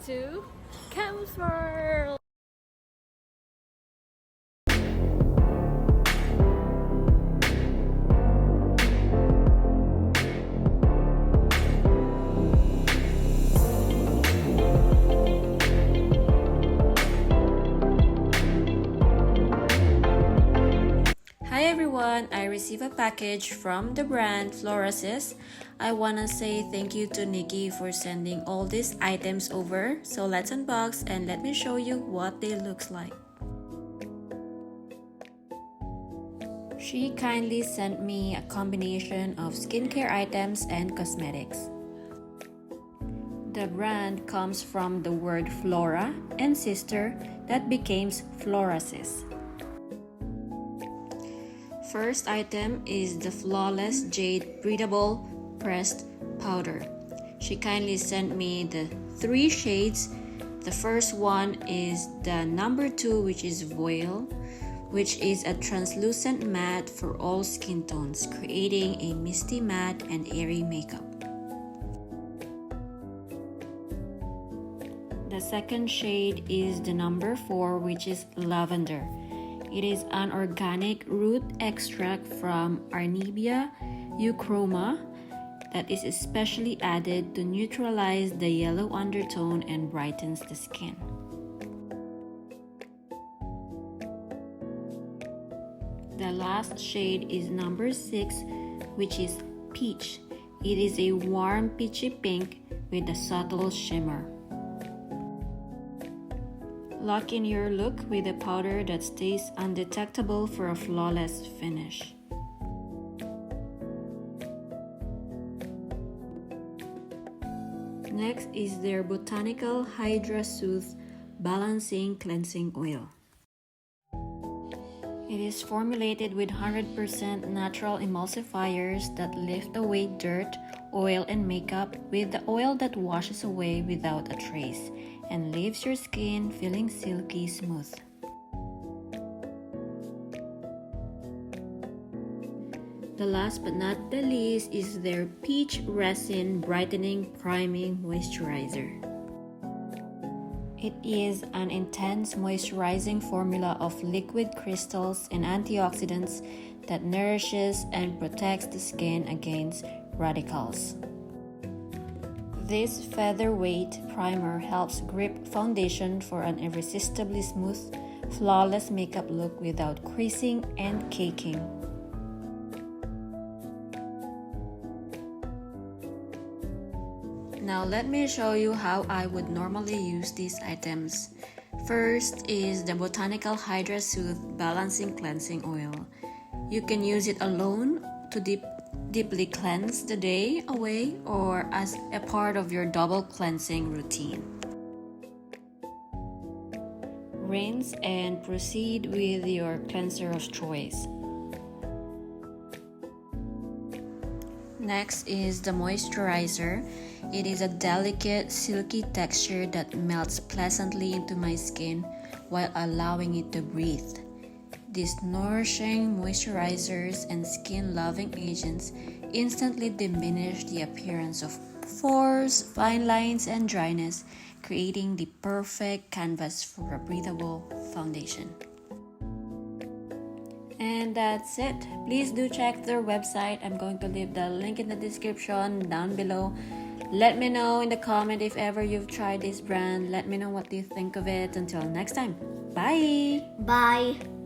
to Camus World! Hi everyone, I received a package from the brand Florasis. I wanna say thank you to Niki for sending all these items over. So let's unbox and let me show you what they look like. She kindly sent me a combination of skincare items and cosmetics. The brand comes from the word flora and sister that becomes Florasis. First item is the Flawless Jade Breathable Pressed Powder. She kindly sent me the 3 shades. The first one is the number 2, which is Voile, which is a translucent matte for all skin tones, creating a misty matte and airy makeup. The second shade is the number 4, which is Lavender. It is an organic root extract from Arnebia euchroma that is especially added to neutralize the yellow undertone and brightens the skin. The last shade is number 6, which is Peach. It is a warm peachy pink with a subtle shimmer. Lock in your look with a powder that stays undetectable for a flawless finish. Next is their Botanical Hydra Soothe Balancing Cleansing Oil. It is formulated with 100% natural emulsifiers that lift away dirt, oil, and makeup with the oil that washes away without a trace and leaves your skin feeling silky smooth. The last but not the least is their Peach Resin Brightening Priming Moisturizer. It is an intense moisturizing formula of liquid crystals and antioxidants that nourishes and protects the skin against radicals. This featherweight primer helps grip foundation for an irresistibly smooth, flawless makeup look without creasing and caking. Now let me show you how I would normally use these items. First is the Botanical Hydra Soothe Balancing Cleansing Oil. You can use it alone to deeply cleanse the day away or as a part of your double cleansing routine. Rinse and proceed with your cleanser of choice. Next is the moisturizer. It is a delicate, silky texture that melts pleasantly into my skin while allowing it to breathe. These nourishing moisturizers and skin-loving agents instantly diminish the appearance of pores, fine lines, and dryness, creating the perfect canvas for a breathable foundation. And that's it. Please do check their website. I'm going to leave the link in the description down below. Let me know in the comment if ever you've tried this brand. Let me know what you think of it. Until next time. Bye! Bye!